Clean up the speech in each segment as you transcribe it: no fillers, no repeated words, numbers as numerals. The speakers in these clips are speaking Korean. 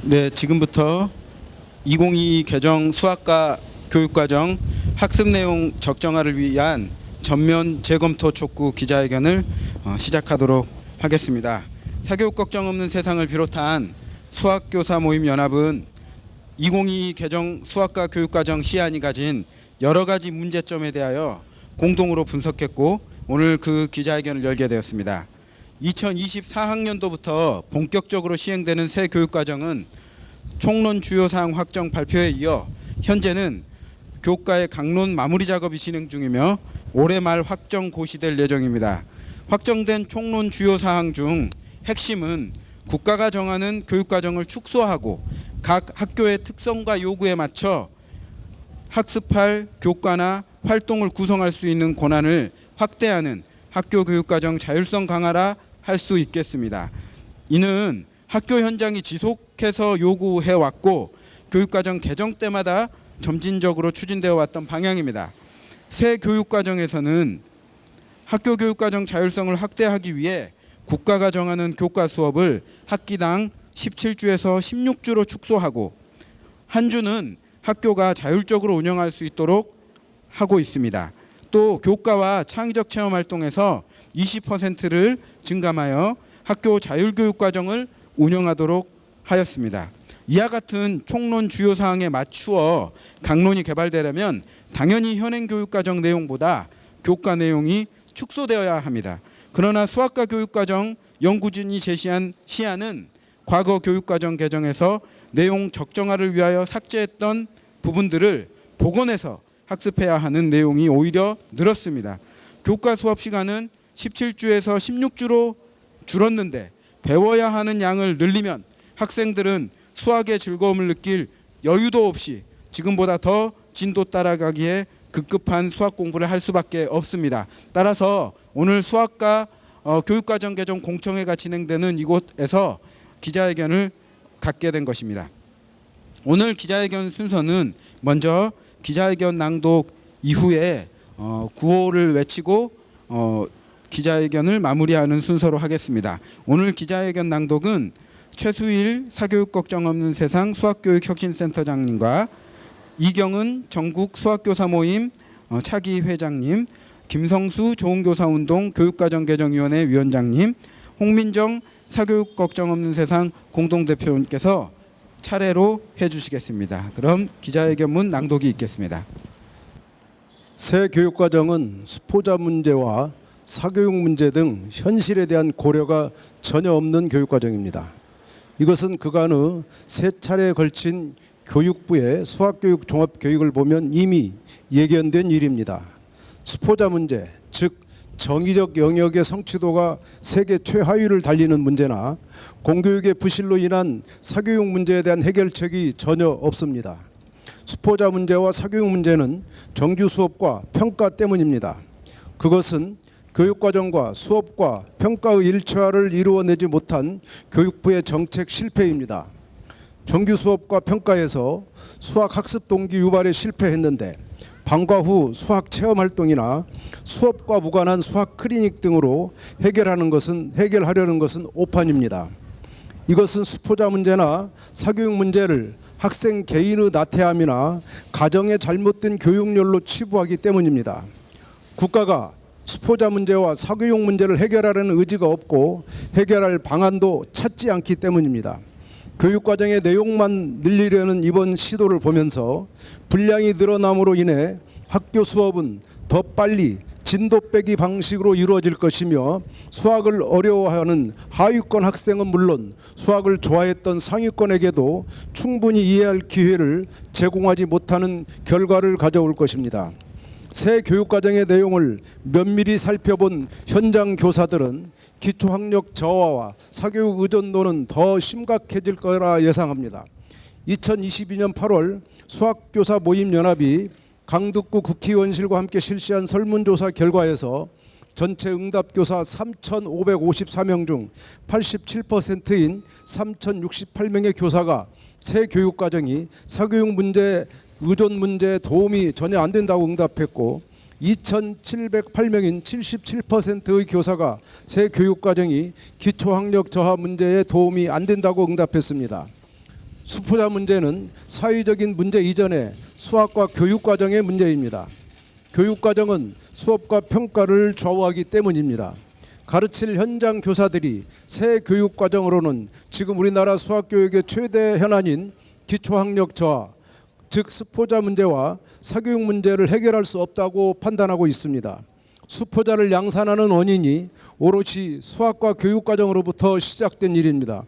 네, 지금부터 2022 개정 수학과 교육과정 학습 내용 적정화를 위한 전면 재검토 촉구 기자회견을 시작하도록 하겠습니다. 사교육 걱정 없는 세상을 비롯한 수학교사 모임 연합은 2022 개정 수학과 교육과정 시안이 가진 여러 가지 문제점에 대하여 공동으로 분석했고 오늘 그 기자회견을 열게 되었습니다. 2024학년도부터 본격적으로 시행되는 새 교육과정은 총론 주요 사항 확정 발표에 이어 현재는 교과의 강론 마무리 작업이 진행 중이며 올해 말 확정 고시될 예정입니다. 확정된 총론 주요 사항 중 핵심은 국가가 정하는 교육과정을 축소하고 각 학교의 특성과 요구에 맞춰 학습할 교과나 활동을 구성할 수 있는 권한을 확대하는 학교 교육과정 자율성 강화라 할 수 있겠습니다. 이는 학교 현장이 지속해서 요구해왔고 교육과정 개정 때마다 점진적으로 추진되어 왔던 방향입니다. 새 교육과정에서는 학교 교육과정 자율성을 확대하기 위해 국가가 정하는 교과 수업을 학기당 17주에서 16주로 축소하고 한 주는 학교가 자율적으로 운영할 수 있도록 하고 있습니다. 또 교과와 창의적 체험 활동에서 20%를 증감하여 학교 자율교육과정을 운영하도록 하였습니다. 이와 같은 총론 주요 사항에 맞추어 강론이 개발되려면 당연히 현행 교육과정 내용보다 교과 내용이 축소되어야 합니다. 그러나 수학과 교육과정 연구진이 제시한 시안은 과거 교육과정 개정에서 내용 적정화를 위하여 삭제했던 부분들을 복원해서 학습해야 하는 내용이 오히려 늘었습니다. 교과 수업 시간은 17주에서 16주로 줄었는데 배워야 하는 양을 늘리면 학생들은 수학의 즐거움을 느낄 여유도 없이 지금보다 더 진도 따라가기에 급급한 수학 공부를 할 수밖에 없습니다. 따라서 오늘 수학과 교육과정 개정 공청회가 진행되는 이곳에서 기자회견을 갖게 된 것입니다. 오늘 기자회견 순서는 먼저 기자회견 낭독 이후에 구호를 외치고 기자회견을 마무리하는 순서로 하겠습니다. 오늘 기자회견 낭독은 최수일 사교육 걱정 없는 세상 수학교육혁신센터장님과 이경은 전국 수학교사 모임 차기 회장님, 김성수 좋은교사운동 교육과정개정위원회 위원장님, 홍민정 사교육 걱정 없는 세상 공동대표님께서 차례로 해주시겠습니다. 그럼 기자회견문 낭독이 있겠습니다. 새 교육과정은 수포자 문제와 사교육 문제 등 현실에 대한 고려가 전혀 없는 교육과정입니다. 이것은 그간의 세 차례에 걸친 교육부의 수학교육 종합교육을 보면 이미 예견된 일입니다. 수포자 문제, 즉 정의적 영역의 성취도가 세계 최하위를 달리는 문제나 공교육의 부실로 인한 사교육 문제에 대한 해결책이 전혀 없습니다. 수포자 문제와 사교육 문제는 정규 수업과 평가 때문입니다. 그것은 교육과정과 수업과 평가의 일체화를 이루어내지 못한 교육부의 정책 실패입니다. 정규 수업과 평가에서 수학 학습 동기 유발에 실패했는데 방과 후 수학 체험 활동이나 수업과 무관한 수학 클리닉 등으로 해결하려는 것은 오판입니다. 이것은 수포자 문제나 사교육 문제를 학생 개인의 나태함이나 가정의 잘못된 교육열로 치부하기 때문입니다. 국가가 수포자 문제와 사교육 문제를 해결하려는 의지가 없고 해결할 방안도 찾지 않기 때문입니다. 교육과정의 내용만 늘리려는 이번 시도를 보면서 분량이 늘어남으로 인해 학교 수업은 더 빨리 진도 빼기 방식으로 이루어질 것이며 수학을 어려워하는 하위권 학생은 물론 수학을 좋아했던 상위권에게도 충분히 이해할 기회를 제공하지 못하는 결과를 가져올 것입니다. 새 교육과정의 내용을 면밀히 살펴본 현장 교사들은 기초학력 저하와 사교육 의존도는 더 심각해질 거라 예상합니다. 2022년 8월 수학교사 모임연합이 강북구 국회의원실과 함께 실시한 설문조사 결과에서 전체 응답교사 3,554명 중 87%인 3,068명의 교사가 새 교육과정이 사교육 문제 의존 문제에 도움이 전혀 안 된다고 응답했고 2,708명인 77%의 교사가 새 교육과정이 기초학력 저하 문제에 도움이 안 된다고 응답했습니다. 수포자 문제는 사회적인 문제 이전에 수학과 교육 과정의 문제입니다. 교육 과정은 수업과 평가를 좌우하기 때문입니다. 가르칠 현장 교사들이 새 교육 과정으로는 지금 우리나라 수학 교육의 최대 현안인 기초학력 저하, 즉 수포자 문제와 사교육 문제를 해결할 수 없다고 판단하고 있습니다. 수포자를 양산하는 원인이 오롯이 수학과 교육 과정으로부터 시작된 일입니다.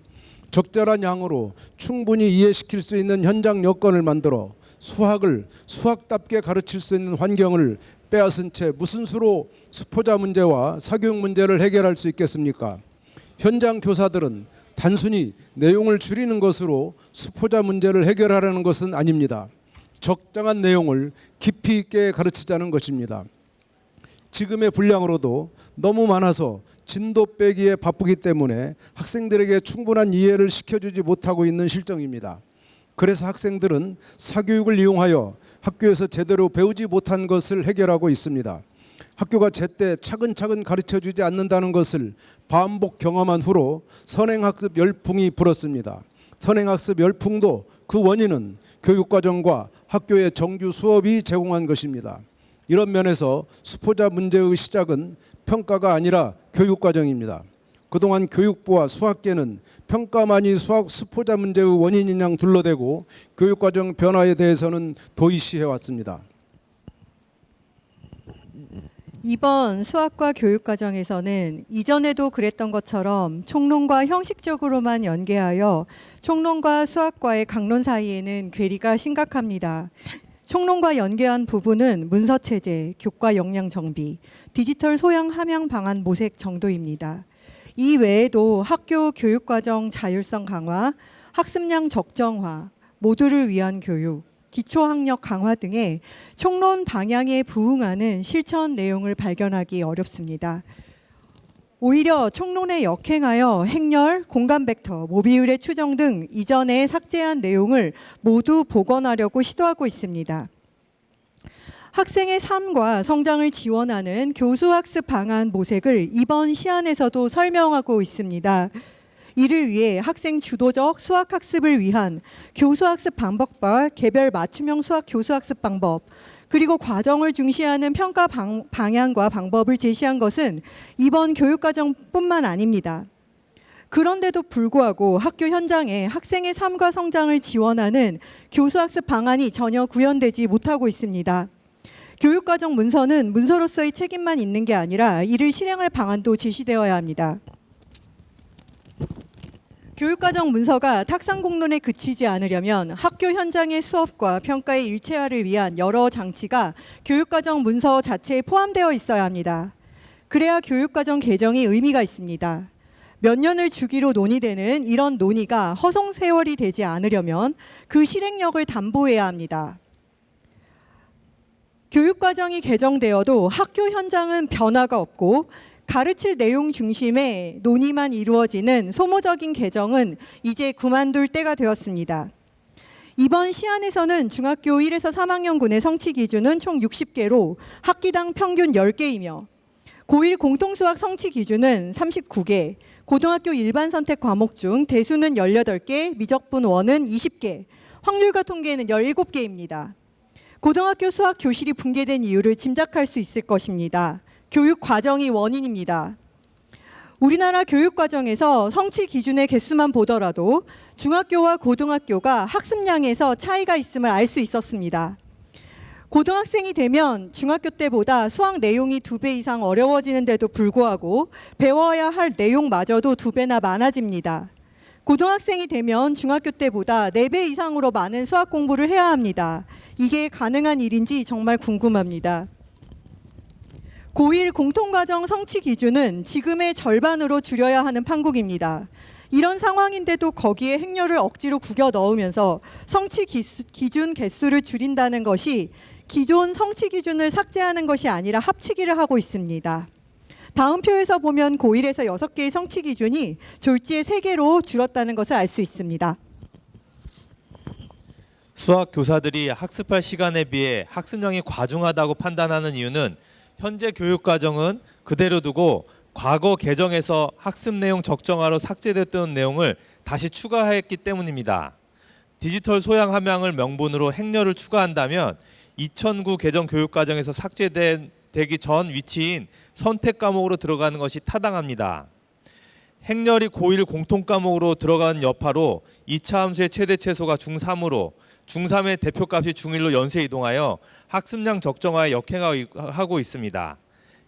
적절한 양으로 충분히 이해시킬 수 있는 현장 여건을 만들어 수학을 수학답게 가르칠 수 있는 환경을 빼앗은 채 무슨 수로 수포자 문제와 사교육 문제를 해결할 수 있겠습니까? 현장 교사들은 단순히 내용을 줄이는 것으로 수포자 문제를 해결하려는 것은 아닙니다. 적정한 내용을 깊이 있게 가르치자는 것입니다. 지금의 분량으로도 너무 많아서 진도 빼기에 바쁘기 때문에 학생들에게 충분한 이해를 시켜주지 못하고 있는 실정입니다. 그래서 학생들은 사교육을 이용하여 학교에서 제대로 배우지 못한 것을 해결하고 있습니다. 학교가 제때 차근차근 가르쳐주지 않는다는 것을 반복 경험한 후로 선행학습 열풍이 불었습니다. 선행학습 열풍도 그 원인은 교육과정과 학교의 정규 수업이 제공한 것입니다. 이런 면에서 수포자 문제의 시작은 평가가 아니라 교육과정입니다. 그동안 교육부와 수학계는 평가만이 수학 수포자 문제의 원인인 양 둘러대고 교육과정 변화에 대해서는 도의시해왔습니다. 이번 수학과 교육과정에서는 이전에도 그랬던 것처럼 총론과 형식적으로만 연계하여 총론과 수학과의 강론 사이에는 괴리가 심각합니다. 총론과 연계한 부분은 문서체제, 교과 역량 정비, 디지털 소양 함양 방안 모색 정도입니다. 이 외에도 학교 교육과정 자율성 강화, 학습량 적정화, 모두를 위한 교육, 기초학력 강화 등의 총론 방향에 부응하는 실천 내용을 발견하기 어렵습니다. 오히려 총론에 역행하여 행렬, 공간 벡터, 모비율의 추정 등 이전에 삭제한 내용을 모두 복원하려고 시도하고 있습니다. 학생의 삶과 성장을 지원하는 교수학습 방안 모색을 이번 시안에서도 설명하고 있습니다. 이를 위해 학생 주도적 수학학습을 위한 교수학습 방법과 개별 맞춤형 수학 교수학습 방법, 그리고 과정을 중시하는 평가 방향과 방법을 제시한 것은 이번 교육과정뿐만 아닙니다. 그런데도 불구하고 학교 현장에 학생의 삶과 성장을 지원하는 교수학습 방안이 전혀 구현되지 못하고 있습니다. 교육과정 문서는 문서로서의 책임만 있는 게 아니라 이를 실행할 방안도 제시되어야 합니다. 교육과정 문서가 탁상공론에 그치지 않으려면 학교 현장의 수업과 평가의 일체화를 위한 여러 장치가 교육과정 문서 자체에 포함되어 있어야 합니다. 그래야 교육과정 개정이 의미가 있습니다. 몇 년을 주기로 논의되는 이런 논의가 허송세월이 되지 않으려면 그 실행력을 담보해야 합니다. 교육과정이 개정되어도 학교 현장은 변화가 없고 가르칠 내용 중심의 논의만 이루어지는 소모적인 개정은 이제 그만둘 때가 되었습니다. 이번 시안에서는 중학교 1에서 3학년군의 성취 기준은 총 60개로 학기당 평균 10개이며 고1 공통수학 성취 기준은 39개, 고등학교 일반 선택 과목 중 대수는 18개, 미적분 원은 20개, 확률과 통계는 17개입니다. 고등학교 수학 교실이 붕괴된 이유를 짐작할 수 있을 것입니다. 교육 과정이 원인입니다. 우리나라 교육 과정에서 성취 기준의 개수만 보더라도 중학교와 고등학교가 학습량에서 차이가 있음을 알 수 있었습니다. 고등학생이 되면 중학교 때보다 수학 내용이 2배 이상 어려워지는데도 불구하고 배워야 할 내용마저도 2배나 많아집니다. 고등학생이 되면 중학교 때보다 4배 이상으로 많은 수학 공부를 해야 합니다. 이게 가능한 일인지 정말 궁금합니다. 고1 공통과정 성취 기준은 지금의 절반으로 줄여야 하는 판국입니다. 이런 상황인데도 거기에 행렬을 억지로 구겨 넣으면서 성취 기준 개수를 줄인다는 것이 기존 성취 기준을 삭제하는 것이 아니라 합치기를 하고 있습니다. 다음 표에서 보면 고1에서 6개의 성취 기준이 졸지에 3개로 줄었다는 것을 알 수 있습니다. 수학 교사들이 학습할 시간에 비해 학습량이 과중하다고 판단하는 이유는 현재 교육과정은 그대로 두고 과거 개정에서 학습 내용 적정화로 삭제됐던 내용을 다시 추가했기 때문입니다. 디지털 소양 함양을 명분으로 행렬을 추가한다면 2009 개정 교육과정에서 삭제되기 전 위치인 선택 과목으로 들어가는 것이 타당합니다. 행렬이 고1 공통 과목으로 들어간 여파로 2차 함수의 최대 최소가 중3으로 중3의 대표값이 중1로 연쇄 이동하여 학습량 적정화에 역행하고 있습니다.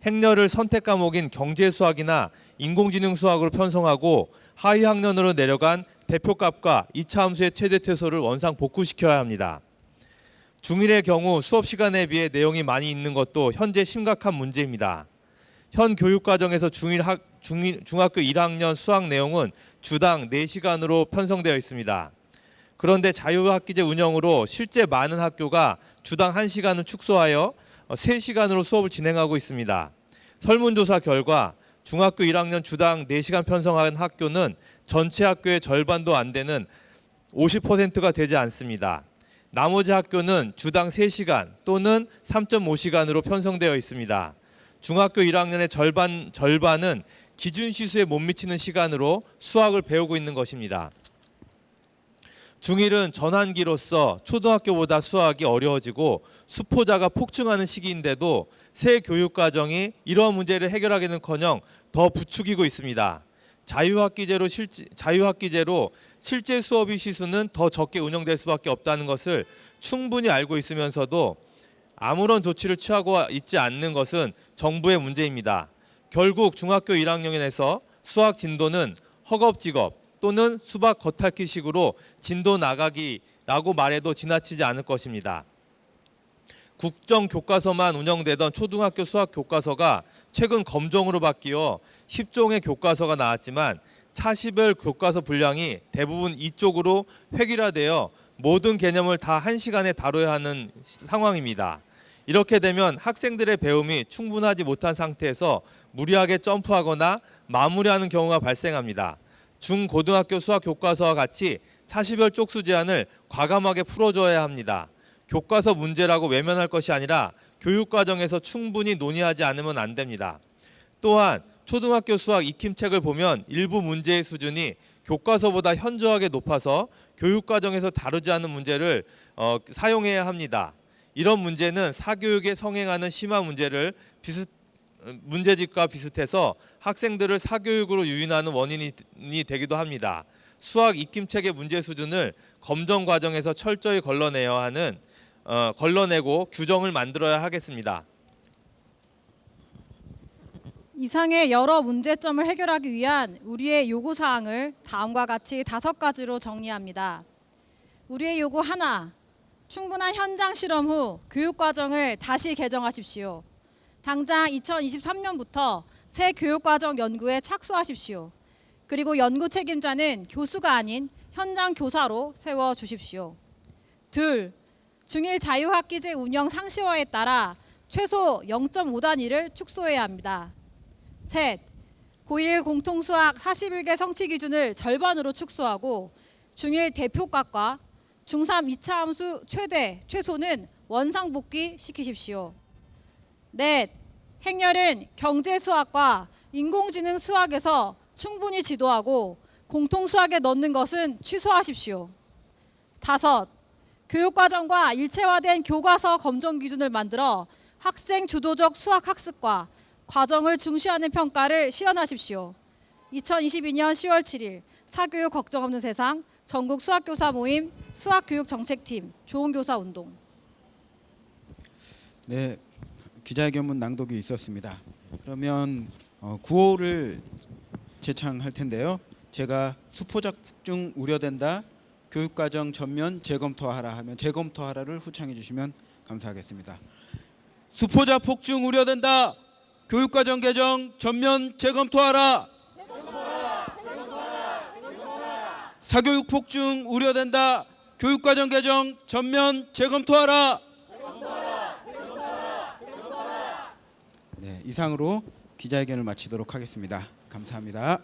행렬을 선택 과목인 경제수학이나 인공지능 수학으로 편성하고 하위 학년으로 내려간 대표값과 2차 함수의 최대 최소를 원상 복구시켜야 합니다. 중1의 경우 수업 시간에 비해 내용이 많이 있는 것도 현재 심각한 문제입니다. 현 교육과정에서 중학교 1학년 수학 내용은 주당 4시간으로 편성되어 있습니다. 그런데 자유학기제 운영으로 실제 많은 학교가 주당 1시간을 축소하여 3시간으로 수업을 진행하고 있습니다. 설문조사 결과 중학교 1학년 주당 4시간 편성한 학교는 전체 학교의 절반도 안 되는 50%가 되지 않습니다. 나머지 학교는 주당 3시간 또는 3.5시간으로 편성되어 있습니다. 중학교 1학년의 절반은 기준 시수에 못 미치는 시간으로 수학을 배우고 있는 것입니다. 중1은 전환기로서 초등학교보다 수학이 어려워지고 수포자가 폭증하는 시기인데도 새 교육과정이 이러한 문제를 해결하기는커녕 더 부추기고 있습니다. 자유학기제로 실제 수업의 시수는 더 적게 운영될 수밖에 없다는 것을 충분히 알고 있으면서도 아무런 조치를 취하고 있지 않는 것은 정부의 문제입니다. 결국 중학교 1학년에서 수학 진도는 허겁지겁 또는 수박 겉핥기식으로 진도 나가기라고 말해도 지나치지 않을 것입니다. 국정교과서만 운영되던 초등학교 수학 교과서가 최근 검정으로 바뀌어 10종의 교과서가 나왔지만 차시별 교과서 분량이 대부분 이쪽으로 획일화되어 모든 개념을 다 1시간에 다뤄야 하는 상황입니다. 이렇게 되면 학생들의 배움이 충분하지 못한 상태에서 무리하게 점프하거나 마무리하는 경우가 발생합니다. 중고등학교 수학 교과서와 같이 차시별 쪽수 제한을 과감하게 풀어줘야 합니다. 교과서 문제라고 외면할 것이 아니라 교육과정에서 충분히 논의하지 않으면 안 됩니다. 또한 초등학교 수학 익힘책을 보면 일부 문제의 수준이 교과서보다 현저하게 높아서 교육과정에서 다루지 않은 문제를 사용해야 합니다. 이런 문제는 사교육에 성행하는 심화 문제집과 비슷해서 학생들을 사교육으로 유인하는 원인이 되기도 합니다. 수학 익힘책의 문제 수준을 검정 과정에서 철저히 걸러내고 규정을 만들어야 하겠습니다. 이상의 여러 문제점을 해결하기 위한 우리의 요구사항을 다음과 같이 5가지로 정리합니다. 우리의 요구 하나, 충분한 현장 실험 후 교육과정을 다시 개정하십시오. 당장 2023년부터 새 교육과정 연구에 착수하십시오. 그리고 연구 책임자는 교수가 아닌 현장 교사로 세워주십시오. 둘, 중1 자유학기제 운영 상시화에 따라 최소 0.5단위를 축소해야 합니다. 셋, 고1 공통수학 41개 성취 기준을 절반으로 축소하고 중1 대표값과 중3 2차 함수 최소는 원상복귀 시키십시오. 넷, 행렬은 경제수학과 인공지능 수학에서 충분히 지도하고 공통수학에 넣는 것은 취소하십시오. 다섯, 교육과정과 일체화된 교과서 검정 기준을 만들어 학생 주도적 수학 학습과 과정을 중시하는 평가를 실현하십시오. 2022년 10월 7일 사교육 걱정 없는 세상 전국 수학교사 모임 수학교육정책팀 좋은교사운동. 네, 기자회견문 낭독이 있었습니다. 그러면 구호를 제창할 텐데요. 제가 수포자 폭증 우려된다. 교육과정 전면 재검토하라 하면 재검토하라를 후창해 주시면 감사하겠습니다. 수포자 폭증 우려된다. 교육과정 개정 전면 재검토하라. 사교육 폭증 우려된다. 교육과정 개정 전면 재검토하라. 네, 이상으로 기자회견을 마치도록 하겠습니다. 감사합니다.